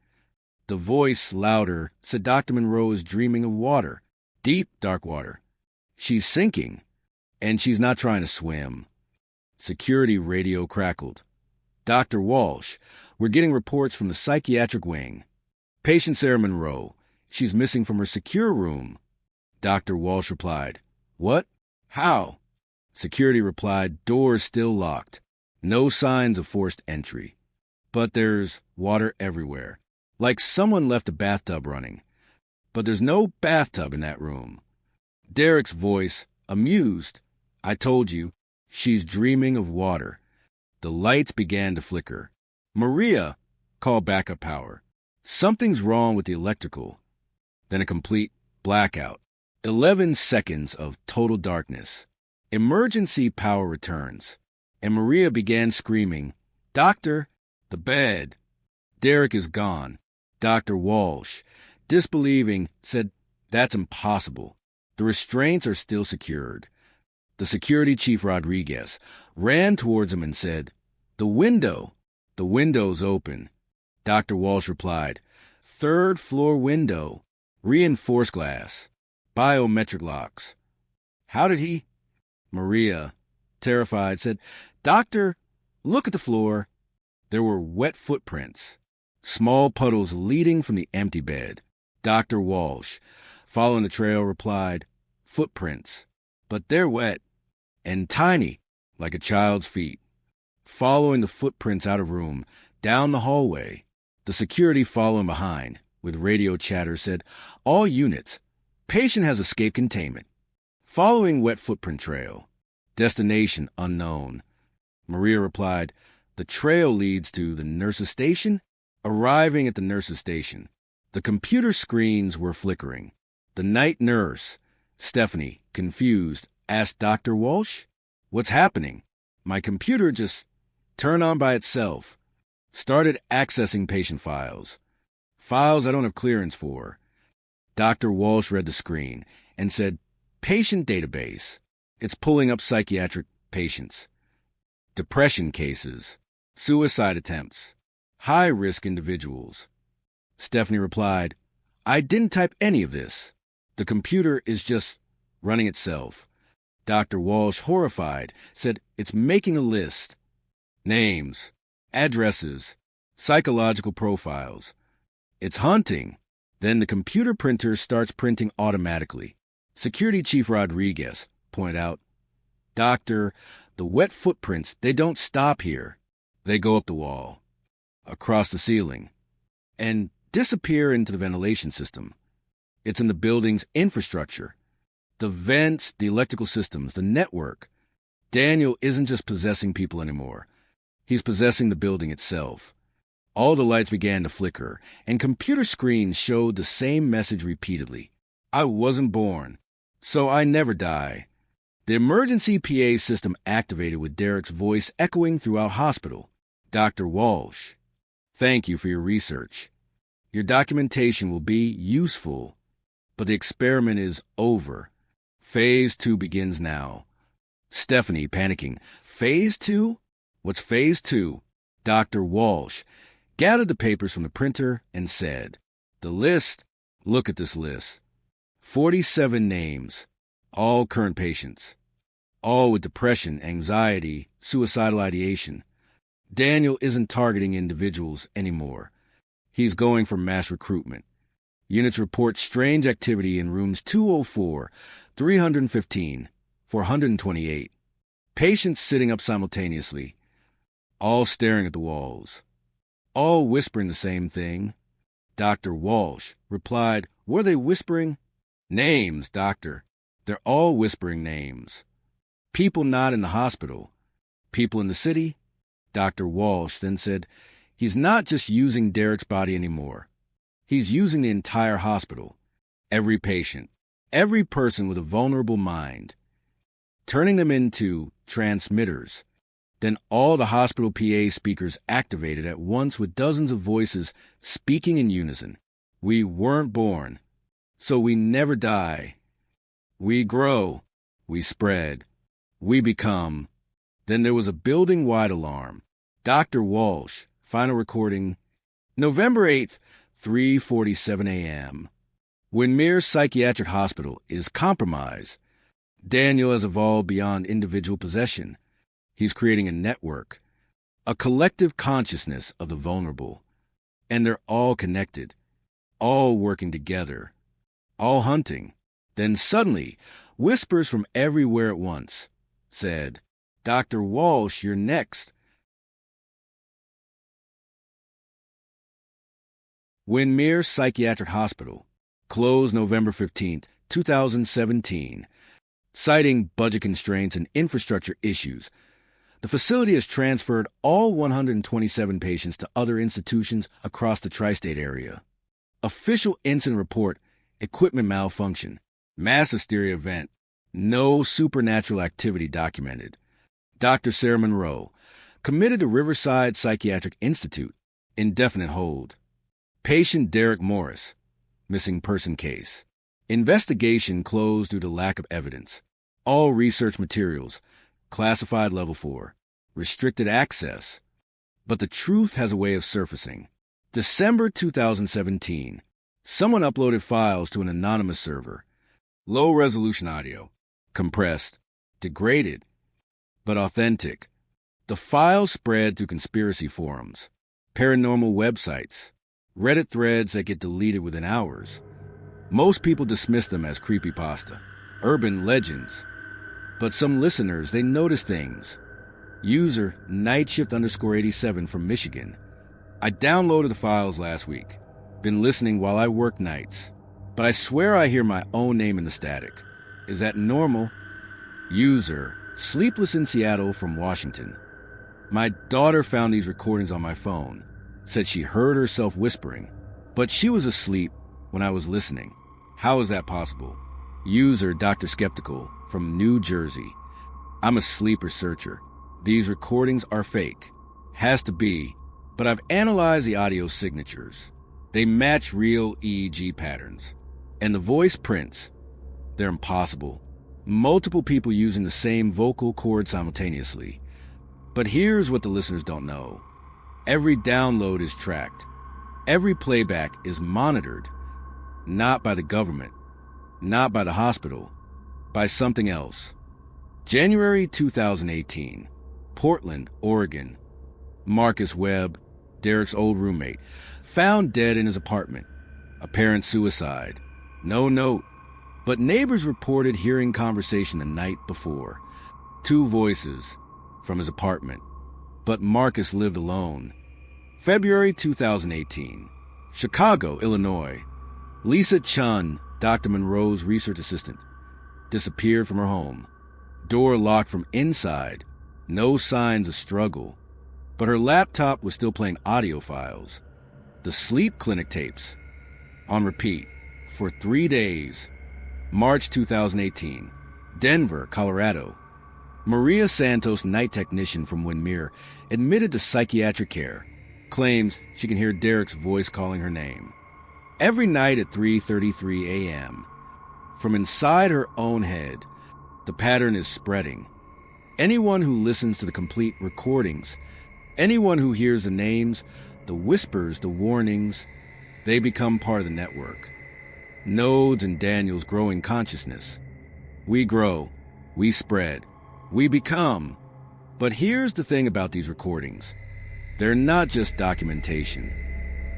The voice, louder, said Dr. Monroe is dreaming of water, deep, dark water. She's sinking, and she's not trying to swim. Security radio crackled. Dr. Walsh, we're getting reports from the psychiatric wing. Patient Sarah Monroe, she's missing from her secure room. Dr. Walsh replied, what? How? Security replied, doors still locked. No signs of forced entry. But there's water everywhere. Like someone left a bathtub running. But there's no bathtub in that room. Derek's voice, amused. I told you, she's dreaming of water. The lights began to flicker. Maria, call backup power. Something's wrong with the electrical. Then a complete blackout. 11 seconds of total darkness. Emergency power returns. And Maria began screaming, Doctor, the bed. Derek is gone. Dr. Walsh, disbelieving, said, that's impossible. The restraints are still secured. The security chief, Rodriguez, ran towards him and said, the window's open. Dr. Walsh replied, 3rd floor window, reinforced glass, biometric locks. How did he? Maria, terrified, said, Doctor, look at the floor. There were wet footprints, small puddles leading from the empty bed. Dr. Walsh, following the trail, replied, footprints, but they're wet and tiny, like a child's feet. Following the footprints out of room, down the hallway, the security following behind, with radio chatter, said, all units, patient has escaped containment. Following wet footprint trail, destination unknown. Maria replied, the trail leads to the nurse's station. Arriving at the nurse's station, the computer screens were flickering. The night nurse, Stephanie, confused, asked Dr. Walsh, what's happening? My computer just turned on by itself. Started accessing patient files. Files I don't have clearance for. Dr. Walsh read the screen and said, patient database. It's pulling up psychiatric patients. Depression cases. Suicide attempts. High-risk individuals. Stephanie replied, I didn't type any of this. The computer is just running itself. Dr. Walsh, horrified, said it's making a list. Names, addresses, psychological profiles. It's hunting. Then the computer printer starts printing automatically. Security Chief Rodriguez pointed out, Doctor, the wet footprints, they don't stop here. They go up the wall, across the ceiling, and disappear into the ventilation system. It's in the building's infrastructure. The vents, the electrical systems, the network. Daniel isn't just possessing people anymore. He's possessing the building itself. All the lights began to flicker, and computer screens showed the same message repeatedly. I wasn't born, so I never die. The emergency PA system activated with Derek's voice echoing throughout hospital. Dr. Walsh, thank you for your research. Your documentation will be useful, but the experiment is over. Phase 2 begins now. Stephanie, panicking. Phase 2? What's Phase 2? Dr. Walsh gathered the papers from the printer and said, the list, look at this list. 47 names, all current patients, all with depression, anxiety, suicidal ideation. Daniel isn't targeting individuals anymore. He's going for mass recruitment. Units report strange activity in rooms 204, 315, 428. Patients sitting up simultaneously, all staring at the walls, all whispering the same thing. Dr. Walsh replied, were they whispering? Names, doctor. They're all whispering names. People not in the hospital. People in the city. Dr. Walsh then said, he's not just using Derek's body anymore. He's using the entire hospital. Every patient. Every person with a vulnerable mind. Turning them into transmitters. Then all the hospital PA speakers activated at once with dozens of voices speaking in unison. We weren't born, so we never die. We grow. We spread. We become. Then there was a building-wide alarm. Dr. Walsh, final recording, November 8th, 3:47 a.m. Windmere Psychiatric Hospital is compromised. Daniel has evolved beyond individual possession. He's creating a network, a collective consciousness of the vulnerable. And they're all connected, all working together, all hunting. Then suddenly, whispers from everywhere at once said, "Dr. Walsh, you're next." Windmere Psychiatric Hospital, closed November 15th, 2017. Citing budget constraints and infrastructure issues, the facility has transferred all 127 patients to other institutions across the tri-state area. Official incident report, equipment malfunction, mass hysteria event, no supernatural activity documented. Dr. Sarah Monroe, committed to Riverside Psychiatric Institute, indefinite hold. Patient Derek Morris, missing person case. Investigation closed due to lack of evidence. All research materials, classified level 4, restricted access. But the truth has a way of surfacing. December 2017, someone uploaded files to an anonymous server. Low-resolution audio, compressed, degraded, but authentic. The files spread through conspiracy forums, paranormal websites, Reddit threads that get deleted within hours. Most people dismiss them as creepypasta, urban legends. But some listeners, they notice things. User nightshift_87 from Michigan. I downloaded the files last week. Been listening while I work nights. But I swear I hear my own name in the static. Is that normal? User Sleepless in Seattle from Washington. My daughter found these recordings on my phone. Said she heard herself whispering. But she was asleep when I was listening. How is that possible? User Dr. Skeptical from New Jersey. I'm a sleep researcher. These recordings are fake. Has to be. But I've analyzed the audio signatures. They match real EEG patterns. And the voice prints. They're impossible. Multiple people using the same vocal cord simultaneously. But here's what the listeners don't know. Every download is tracked. Every playback is monitored. Not by the government. Not by the hospital. By something else. January 2018. Portland, Oregon. Marcus Webb, Derek's old roommate, found dead in his apartment. Apparent suicide. No note. But neighbors reported hearing conversation the night before. 2 voices from his apartment. But Marcus lived alone. February 2018. Chicago, Illinois. Lisa Chun, Dr. Monroe's research assistant, disappeared from her home. Door locked from inside. No signs of struggle. But her laptop was still playing audio files. The sleep clinic tapes. On repeat. For 3 days. March 2018. Denver, Colorado. Maria Santos, night technician from Windmere, admitted to psychiatric care. Claims she can hear Derek's voice calling her name. Every night at 3:33 a.m. From inside her own head, the pattern is spreading. Anyone who listens to the complete recordings, anyone who hears the names, the whispers, the warnings, they become part of the network. Nodes in Daniel's growing consciousness. We grow, we spread, we become. But here's the thing about these recordings. They're not just documentation.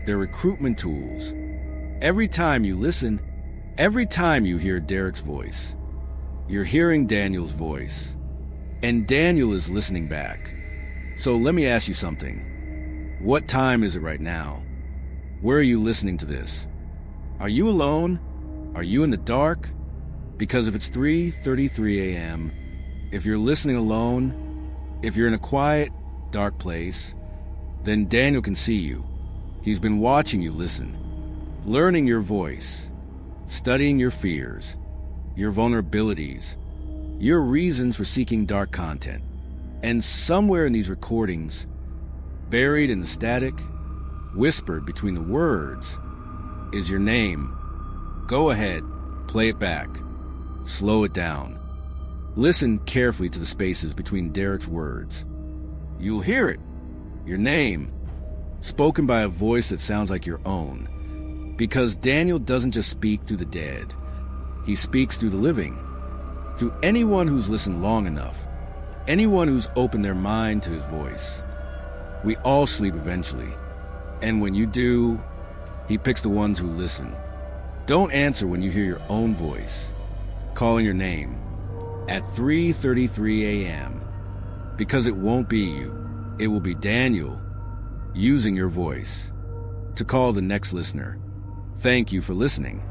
They're recruitment tools. Every time you listen, every time you hear Derek's voice, you're hearing Daniel's voice. And Daniel is listening back. So let me ask you something. What time is it right now? Where are you listening to this? Are you alone? Are you in the dark? Because if it's 3:33 a.m., if you're listening alone, if you're in a quiet, dark place, then Daniel can see you. He's been watching you listen, learning your voice, studying your fears, your vulnerabilities, your reasons for seeking dark content. And somewhere in these recordings, buried in the static, whispered between the words, is your name. Go ahead, play it back. Slow it down. Listen carefully to the spaces between Derek's words. You'll hear it. Your name, spoken by a voice that sounds like your own. Because Daniel doesn't just speak through the dead. He speaks through the living. Through anyone who's listened long enough. Anyone who's opened their mind to his voice. We all sleep eventually. And when you do, he picks the ones who listen. Don't answer when you hear your own voice, calling your name, at 3:33 a.m. Because it won't be you. It will be Daniel, using your voice, to call the next listener. Thank you for listening.